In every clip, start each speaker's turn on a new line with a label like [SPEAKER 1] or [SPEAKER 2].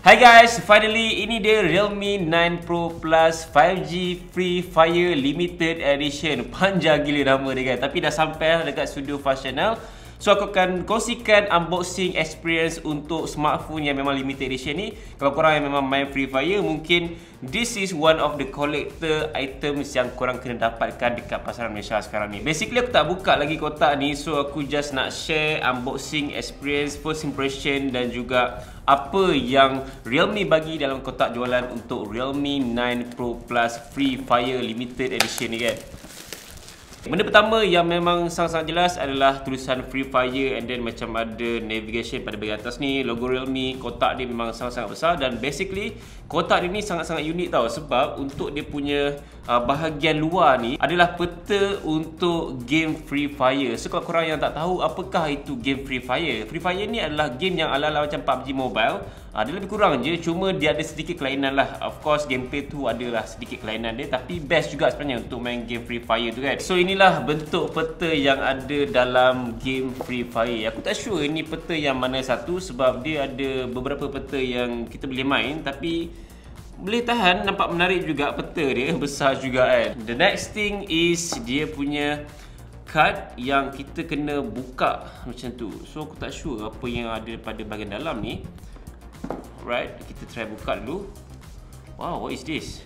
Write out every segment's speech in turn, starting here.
[SPEAKER 1] Hi guys, finally ini dia Realme 9 Pro Plus 5G Free Fire Limited Edition. Panjang gila nama dia kan, tapi dah sampai dekat studio Fast Channel. So aku akan kongsikan unboxing experience untuk smartphone yang memang limited edition ni. Kalau korang yang memang main Free Fire, mungkin this is one of the collector items yang korang kena dapatkan dekat pasaran Malaysia sekarang ni. Basically aku tak buka lagi kotak ni, so aku just nak share unboxing experience, first impression dan juga apa yang Realme bagi dalam kotak jualan untuk Realme 9 Pro Plus Free Fire Limited Edition ni kan. Benda pertama yang memang sangat-sangat jelas adalah tulisan Free Fire and then macam ada navigation pada bahagian atas ni, logo Realme. Kotak dia memang sangat-sangat besar dan basically kotak dia ni sangat-sangat unik tau, sebab untuk dia punya bahagian luar ni adalah peta untuk game Free Fire. So kalau korang yang tak tahu apakah itu game Free Fire, Free Fire ni adalah game yang ala-ala macam PUBG Mobile. Dia lebih kurang je, cuma dia ada sedikit kelainan lah. Of course gameplay tu adalah sedikit kelainan dia, tapi best juga sebenarnya untuk main game Free Fire tu kan. So inilah bentuk peta yang ada dalam game Free Fire. Aku tak sure ini peta yang mana satu, sebab dia ada beberapa peta yang kita boleh main, tapi boleh tahan, nampak menarik juga peta dia, besar juga kan. The next thing is dia punya card yang kita kena buka macam tu. So aku tak sure apa yang ada pada bahagian dalam ni. Alright, kita try buka dulu. Wow, what is this?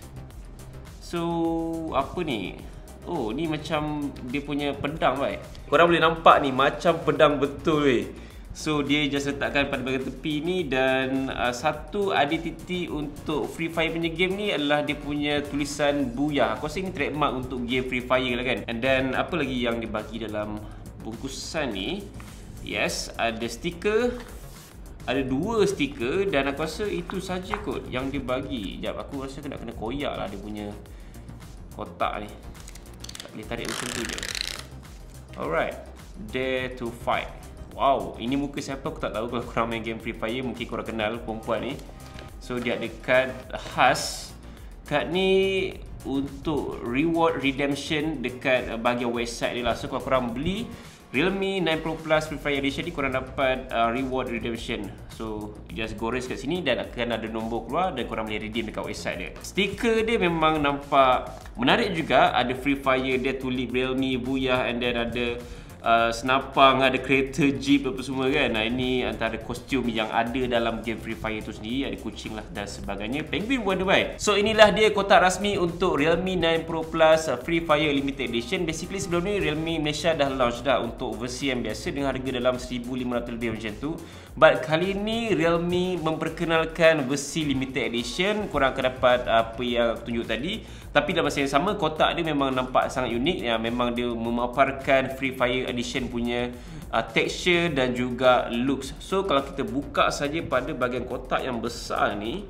[SPEAKER 1] So, apa ni? Oh, ni macam dia punya pedang right? Korang boleh nampak ni macam pedang betul weh. So, dia just letakkan pada bahagian tepi ni. Dan satu identiti untuk Free Fire punya game ni adalah dia punya tulisan Booyah. Aku rasa ni trademark untuk game Free Fire lah kan. And then, apa lagi yang dia bagi dalam bungkusan ni? Yes, ada stiker. Ada dua stiker dan aku rasa itu saja kot yang dia bagi. Sekejap, aku rasa kena koyak lah dia punya kotak ni. Tak boleh tarik macam tu je. Alright, Dare to Fight. Wow, ini muka siapa aku tak tahu. Kalau korang main game Free Fire mungkin korang kenal perempuan ni. So dia ada kad khas. Kad ni untuk reward redemption dekat bahagian website dia lah. So kalau korang beli Realme 9 Pro Plus Free Fire Edition ni, korang dapat reward redemption. So just gores kat sini dan akan ada nombor keluar dan korang boleh redeem dekat website dia. Stiker dia memang nampak menarik juga. Ada Free Fire, dia tulis Realme, Booyah, and then ada senapang, ada kereta jeep apa semua kan. Ini antara kostum yang ada dalam game Free Fire tu sendiri. Ada kucing lah dan sebagainya. Penguin pun ada baik. So inilah dia kotak rasmi untuk Realme 9 Pro Plus Free Fire Limited Edition. Basically sebelum ni Realme Malaysia dah launch dah untuk versi yang biasa dengan harga dalam 1,500 lebih macam tu. But kali ni Realme memperkenalkan versi Limited Edition. Korang akan dapat apa yang aku tunjuk tadi, tapi dalam masa yang sama kotak dia memang nampak sangat unik. Memang dia memaparkan Free Fire Edition punya texture dan juga looks. So kalau kita buka saja pada bahagian kotak yang besar ni,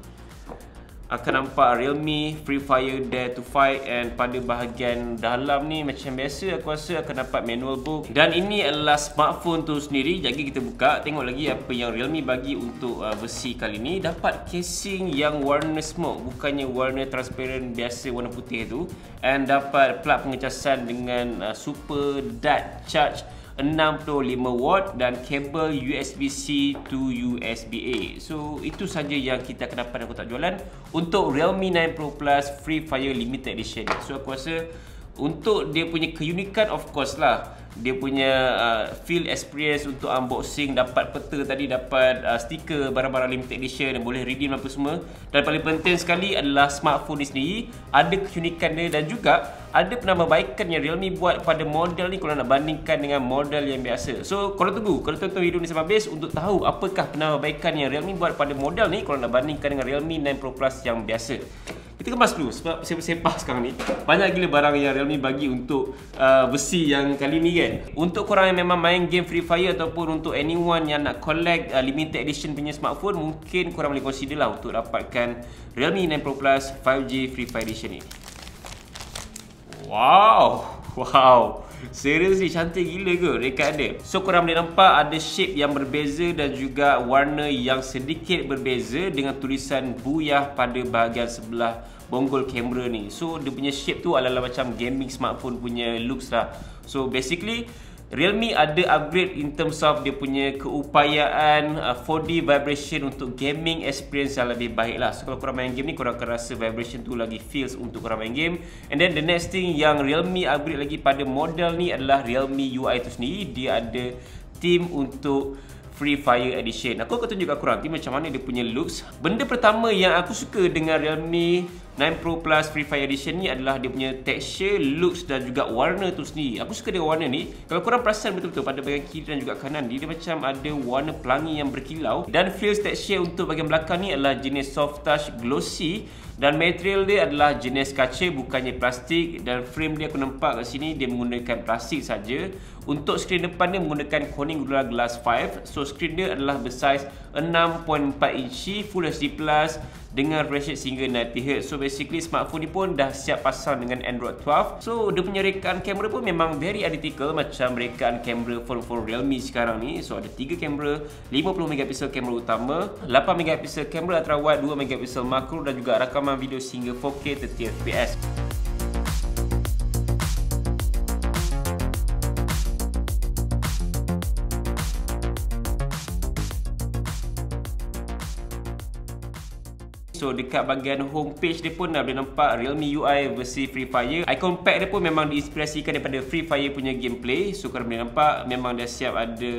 [SPEAKER 1] akan nampak Realme Free Fire Dare to Fight. And pada bahagian dalam ni macam biasa aku rasa akan dapat manual book. Dan ini adalah smartphone tu sendiri. Jadi kita buka, tengok lagi apa yang Realme bagi untuk versi kali ni. Dapat casing yang warna smoke, bukannya warna transparent biasa warna putih tu. And dapat plug pengecasan dengan super dart charge 65 watt dan kabel USB-C to USB-A. So itu saja yang kita akan dapat dalam kotak jualan untuk Realme 9 Pro Plus Free Fire Limited Edition. So aku rasa untuk dia punya keunikan, of course lah, dia punya feel experience untuk unboxing, dapat peta tadi, dapat stiker barang-barang limited edition dan boleh redeem apa semua. Dan paling penting sekali adalah smartphone ni sendiri ada keunikan dia dan juga ada penambahbaikan yang Realme buat pada model ni kalau nak bandingkan dengan model yang biasa. So korang tunggu, korang tonton video ni sampai habis untuk tahu apakah penambahbaikan yang Realme buat pada model ni kalau nak bandingkan dengan Realme 9 Pro Plus yang biasa. Kita kemas dulu sebab sepah sekarang ni banyak gila barang yang Realme bagi untuk versi yang kali ni kan. Untuk korang yang memang main game Free Fire ataupun untuk anyone yang nak collect limited edition punya smartphone, mungkin korang boleh consider lah untuk dapatkan Realme 9 Pro Plus 5G Free Fire Edition ni. Wow, seriously cantik gila ke dekat dia. So korang boleh nampak ada shape yang berbeza dan juga warna yang sedikit berbeza dengan tulisan Booyah pada bahagian sebelah bonggol kamera ni. So dia punya shape tu adalah macam gaming smartphone punya looks lah. So basically Realme ada upgrade in terms of dia punya keupayaan 4D vibration untuk gaming experience yang lebih baik lah. So kalau korang main game ni, korang akan rasa vibration tu lagi feels untuk korang main game. And then the next thing yang Realme upgrade lagi pada model ni adalah Realme UI tu sendiri. Dia ada theme untuk Free Fire Edition. Aku akan tunjuk kat korang macam mana dia punya looks. Benda pertama yang aku suka dengan Realme 9 Pro Plus Free Fire Edition ni adalah dia punya texture, looks dan juga warna tu sendiri. Aku suka dengan warna ni. Kalau korang perasan betul-betul pada bahagian kiri dan juga kanan, dia macam ada warna pelangi yang berkilau. Dan feels texture untuk bahagian belakang ni adalah jenis soft touch glossy. Dan material dia adalah jenis kaca, bukannya plastik. Dan frame dia aku nampak kat sini dia menggunakan plastik saja. Untuk skrin depan dia menggunakan Corning Gorilla Glass 5. So skrin dia adalah bersaiz 6.4 inci Full HD Plus dengan refresh rate sehingga 90Hz. So basically smartphone ni pun dah siap pasang dengan Android 12. So dia punya rekaan kamera pun memang very identical macam rekaan kamera phone Realme sekarang ni. So ada 3 kamera, 50MP kamera utama, 8MP kamera ultra wide, 2MP makro dan juga rakaman video sehingga 4K 30fps. So dekat bahagian homepage dia pun dah boleh nampak Realme UI versi Free Fire. Icon pack dia pun memang diinspirasikan daripada Free Fire punya gameplay. So korang boleh nampak memang dah siap ada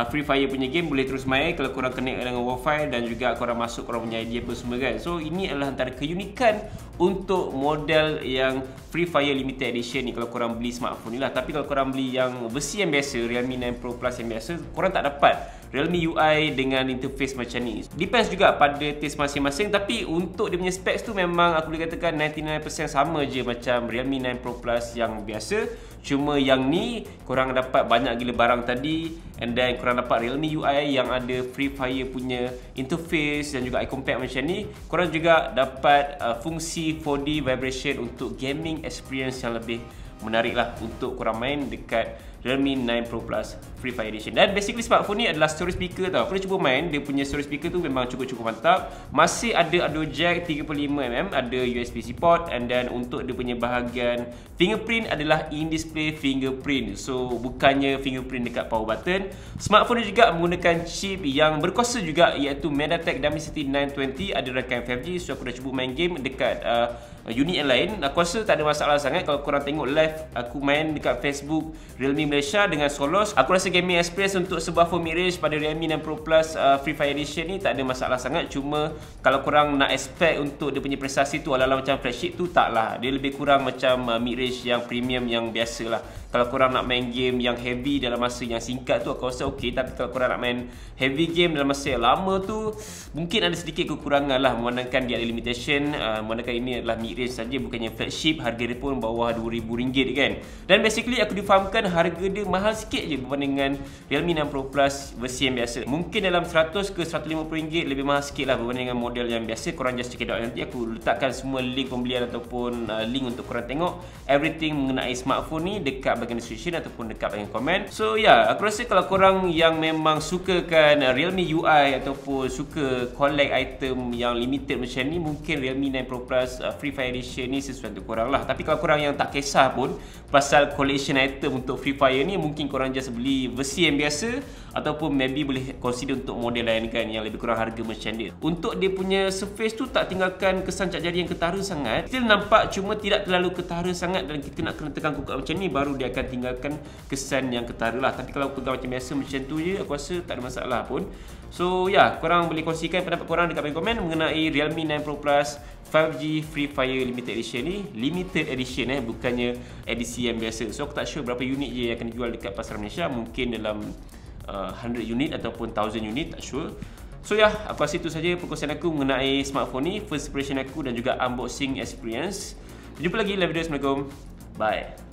[SPEAKER 1] Free Fire punya game, boleh terus main kalau korang connect dengan Wi-Fi dan juga korang masuk korang punya ID apa semua kan. So ini adalah antara keunikan untuk model yang Free Fire Limited Edition ni kalau korang beli smartphone ni lah. Tapi kalau korang beli yang versi yang biasa, Realme 9 Pro Plus yang biasa, korang tak dapat Realme UI dengan interface macam ni. Depends juga pada taste masing-masing, tapi untuk dia punya specs tu memang aku boleh katakan 99% sama je macam Realme 9 Pro Plus yang biasa. Cuma yang ni korang dapat banyak gila barang tadi, and then korang dapat Realme UI yang ada Free Fire punya interface dan juga icon pack macam ni. Korang juga dapat fungsi 4D vibration untuk gaming experience yang lebih menarik lah untuk korang main dekat Realme 9 Pro Plus Free Fire Edition. Dan basically smartphone ni adalah storage speaker tau. Aku dah cuba main, dia punya storage speaker tu memang cukup-cukup mantap. Masih ada audio jack 35mm, ada USB-C port, and then untuk dia punya bahagian fingerprint adalah in-display fingerprint. So bukannya fingerprint dekat power button. Smartphone ni juga menggunakan chip yang berkuasa juga, iaitu MediaTek Dimensity 920, ada rangkaian 5G. So aku dah cuba main game dekat unit yang lain. Aku rasa tak ada masalah sangat. Kalau korang tengok live aku main dekat Facebook Realme Malaysia dengan Solos, aku rasa gaming experience untuk sebuah phone mid-range pada Realme 9 Pro Plus Free Fire Edition ni tak ada masalah sangat. Cuma kalau korang nak expect untuk dia punya prestasi tu ala-ala macam flagship tu, taklah. Dia lebih kurang macam mid-range yang premium yang biasa lah. Kalau korang nak main game yang heavy dalam masa yang singkat tu, aku rasa okey. Tapi kalau korang nak main heavy game dalam masa yang lama tu, mungkin ada sedikit kekurangan lah, memandangkan dia ada limitation, memandangkan ini adalah mid-range saja, bukannya flagship. Harga dia pun bawah RM2,000 kan. Dan basically aku difahamkan harga dia mahal sikit je berbanding dengan Realme 9 Pro Plus versi yang biasa. Mungkin dalam RM100 ke RM150 lebih mahal sikit lah berbanding dengan model yang biasa. Korang just check it out. Nanti aku letakkan semua link pembelian ataupun link untuk korang tengok everything mengenai smartphone ni dekat bahagian description ataupun dekat bahagian komen. So aku rasa kalau korang yang memang sukakan Realme UI ataupun suka collect item yang limited macam ni, mungkin Realme 9 Pro Plus Free Fire Edition ni sesuai untuk korang lah. Tapi kalau korang yang tak kisah pun pasal collection item untuk Free Fire ni, mungkin korang just beli versi yang biasa ataupun maybe boleh consider untuk model lain kan yang lebih kurang harga macam dia. Untuk dia punya surface tu tak tinggalkan kesan cap jari yang ketara sangat. Still nampak, cuma tidak terlalu ketara sangat, dan kita nak kena tekan kokak macam ni baru dia akan tinggalkan kesan yang ketara lah. Tapi kalau pegang macam biasa macam tu je, aku rasa tak ada masalah pun. So korang boleh kongsikan pendapat korang dekat komen mengenai Realme 9 Pro Plus 5G Free Fire Limited Edition ni. Limited Edition bukannya edisi yang biasa. So aku tak sure berapa unit je yang akan dijual dekat pasar Malaysia. Mungkin dalam 100 unit ataupun 1000 unit, tak sure. So aku rasa itu saja perkongsian aku mengenai smartphone ni, first impression aku dan juga unboxing experience. Jumpa lagi dalam video. Assalamualaikum. Bye.